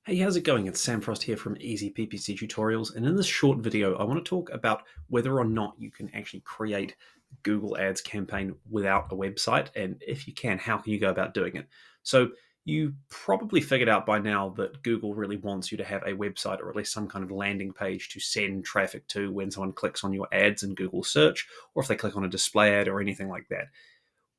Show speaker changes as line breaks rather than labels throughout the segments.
Hey, how's it going? It's Sam Frost here from Easy PPC Tutorials, and in this short video, I want to talk about whether or not you can actually create a Google Ads campaign without a website, and if you can, how can you go about doing it? So you probably figured out by now that Google really wants you to have a website or at least some kind of landing page to send traffic to when someone clicks on your ads in Google search, or if they click on a display ad or anything like that.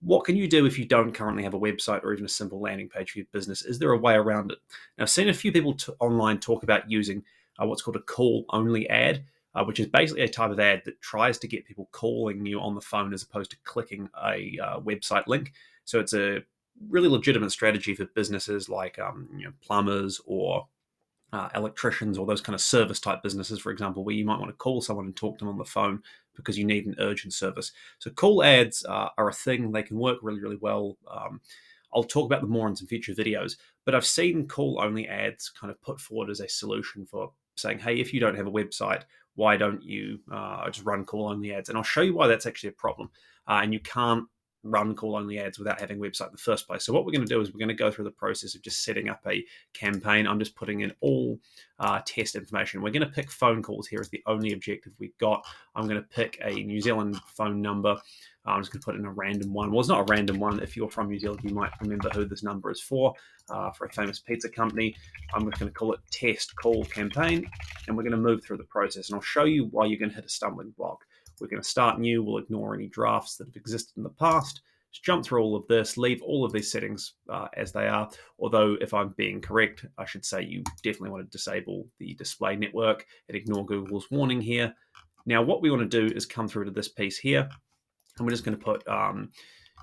What can you do if you don't currently have a website or even a simple landing page for your business? Is there a way around it? Now, I've seen a few people online talk about using what's called a call only ad, which is basically a type of ad that tries to get people calling you on the phone as opposed to clicking a website link. So it's a really legitimate strategy for businesses like plumbers or electricians or those kind of service type businesses, for example, where you might want to call someone and talk to them on the phone because you need an urgent service. So call ads are a thing. They can work really, really well. I'll talk about them more in some future videos, but I've seen call only ads kind of put forward as a solution for saying, hey, if you don't have a website, why don't you just run call only ads? And I'll show you why that's actually a problem. And you can't run call only ads without having a website in the first place. So what we're going to do is we're going to go through the process of just setting up a campaign. I'm just putting in all test information. We're going to pick phone calls here as the only objective we've got. I'm going to pick a New Zealand phone number. I'm just going to put in a random one. Well, it's not a random one. If you're from New Zealand, you might remember who this number is for a famous pizza company. I'm just going to call it test call campaign, and we're going to move through the process. And I'll show you why you're going to hit a stumbling block. We're going to start new. We'll ignore any drafts that have existed in the past. Just jump through all of this, leave all of these settings as they are. Although, if I'm being correct, I should say you definitely want to disable the display network and ignore Google's warning here. Now, what we want to do is come through to this piece here, and we're just going to put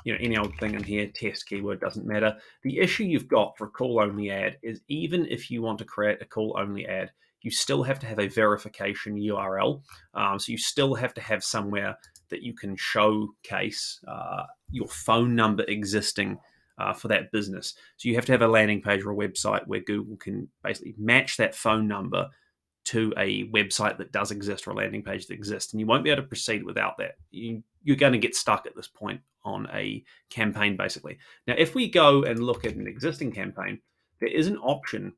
any old thing in here. Test keyword doesn't matter. The issue you've got for a call only ad is even if you want to create a call only ad, you still have to have a verification URL. So you still have to have somewhere that you can showcase your phone number existing for that business. So you have to have a landing page or a website where Google can basically match that phone number to a website that does exist or a landing page that exists. And you won't be able to proceed without that. You're going to get stuck at this point on a campaign, basically. Now, if we go and look at an existing campaign, there is an option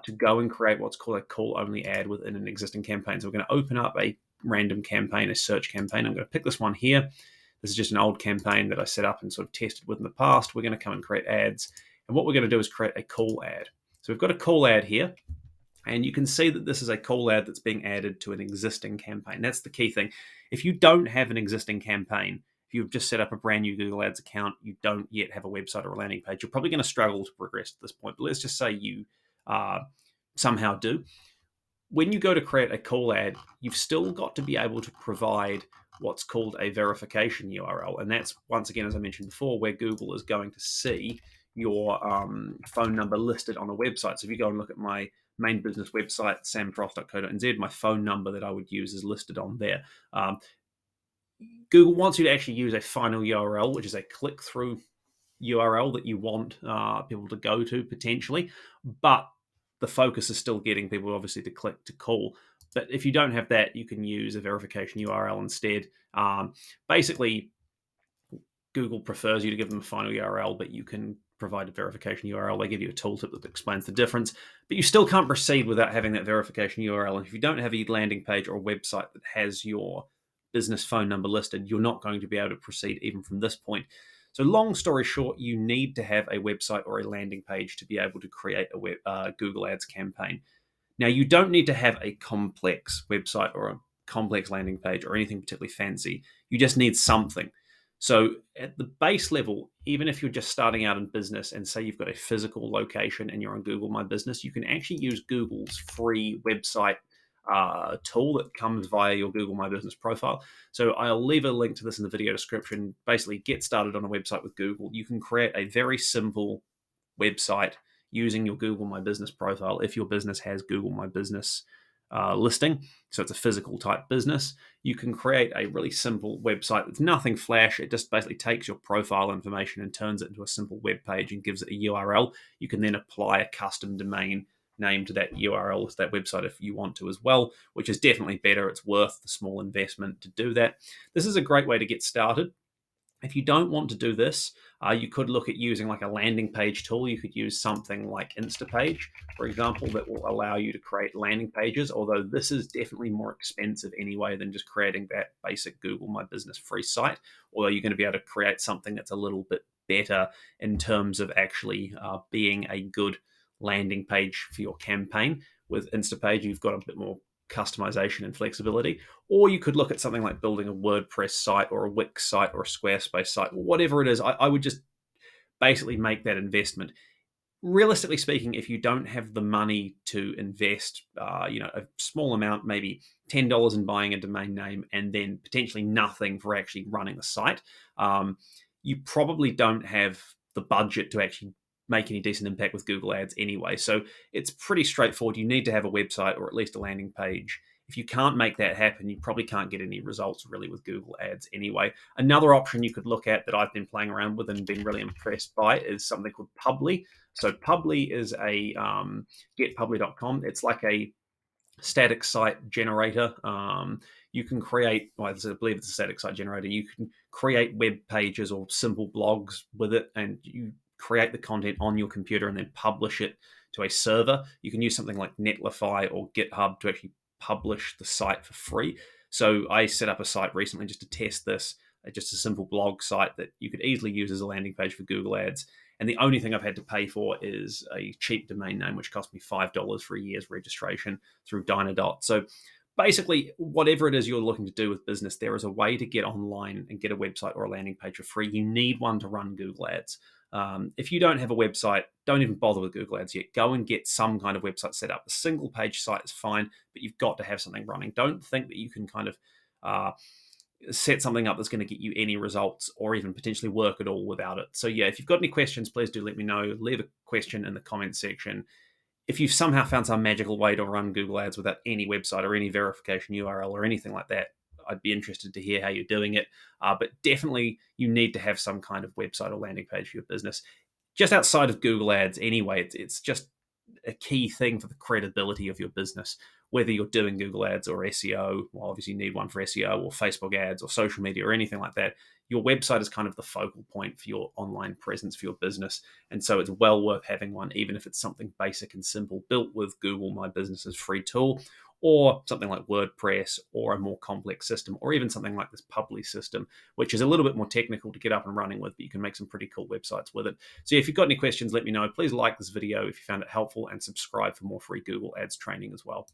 to go and create what's called a call-only ad within an existing campaign. So we're going to open up a random campaign, a search campaign. I'm going to pick this one here. This is just an old campaign that I set up and sort of tested with in the past. We're going to come and create ads. And what we're going to do is create a call ad. So we've got a call ad here. And you can see that this is a call ad that's being added to an existing campaign. That's the key thing. If you don't have an existing campaign, if you've just set up a brand new Google Ads account, you don't yet have a website or a landing page, you're probably going to struggle to progress at this point. But let's just say you somehow do. When you go to create a call ad, you've still got to be able to provide what's called a verification URL. And that's, once again, as I mentioned before, where Google is going to see your phone number listed on a website. So if you go and look at my main business website, samfrost.co.nz, my phone number that I would use is listed on there. Google wants you to actually use a final URL, which is a click-through URL that you want people to go to potentially, but the focus is still getting people obviously to click to call. But if you don't have that, you can use a verification URL instead. Basically, Google prefers you to give them a final URL, but you can provide a verification URL. They give you a tooltip that explains the difference, but you still can't proceed without having that verification URL. And if you don't have a landing page or a website that has your business phone number listed, you're not going to be able to proceed even from this point. So long story short, you need to have a website or a landing page to be able to create a Google Ads campaign. Now, you don't need to have a complex website or a complex landing page or anything particularly fancy. You just need something. So at the base level, even if you're just starting out in business and say you've got a physical location and you're on Google My Business, you can actually use Google's free website tool that comes via your Google My Business profile. So I'll leave a link to this in the video description. Basically, get started on a website with Google. You can create a very simple website using your Google My Business profile if your business has Google My Business listing. So it's a physical type business. You can create a really simple website that's nothing flash. It just basically takes your profile information and turns it into a simple web page and gives it a URL. You can then apply a custom domain name to that URL, to that website if you want to as well, which is definitely better. It's worth the small investment to do that. This is a great way to get started. If you don't want to do this, you could look at using like a landing page tool. You could use something like Instapage, for example, that will allow you to create landing pages, although this is definitely more expensive anyway than just creating that basic Google My Business free site. Although you're going to be able to create something that's a little bit better in terms of actually being a good landing page for your campaign. With Instapage, you've got a bit more customization and flexibility. Or you could look at something like building a WordPress site or a Wix site or a Squarespace site, whatever it is. I would just basically make that investment. Realistically speaking, if you don't have the money to invest, a small amount, maybe $10 in buying a domain name, and then potentially nothing for actually running the site, you probably don't have the budget to actually make any decent impact with Google Ads anyway. So it's pretty straightforward. You need to have a website or at least a landing page. If you can't make that happen, you probably can't get any results really with Google Ads anyway. Another option you could look at that I've been playing around with and been really impressed by is something called Publi. So Publi is a getpubli.com. It's like a static site generator. You can create, well, I believe it's a static site generator. You can create web pages or simple blogs with it, and you create the content on your computer and then publish it to a server. You can use something like Netlify or GitHub to actually publish the site for free. So I set up a site recently just to test this, just a simple blog site that you could easily use as a landing page for Google Ads. And the only thing I've had to pay for is a cheap domain name, which cost me $5 for a year's registration through Dynadot. So basically, whatever it is you're looking to do with business, there is a way to get online and get a website or a landing page for free. You need one to run Google Ads. If you don't have a website, don't even bother with Google Ads yet. Go and get some kind of website set up. A single page site is fine, but you've got to have something running. Don't think that you can kind of set something up that's going to get you any results or even potentially work at all without it. So yeah, if you've got any questions, please do let me know. Leave a question in the comments section. If you've somehow found some magical way to run Google Ads without any website or any verification URL or anything like that, I'd be interested to hear how you're doing it. But definitely you need to have some kind of website or landing page for your business. Just outside of Google Ads anyway, it's just a key thing for the credibility of your business, whether you're doing Google Ads or SEO. Well, obviously you need one for SEO or Facebook ads or social media or anything like that. Your website is kind of the focal point for your online presence for your business. And so it's well worth having one, even if it's something basic and simple built with Google My Business's free tool, or something like WordPress, or a more complex system, or even something like this Publi system, which is a little bit more technical to get up and running with, but you can make some pretty cool websites with it. So if you've got any questions, let me know. Please like this video if you found it helpful, and subscribe for more free Google Ads training as well.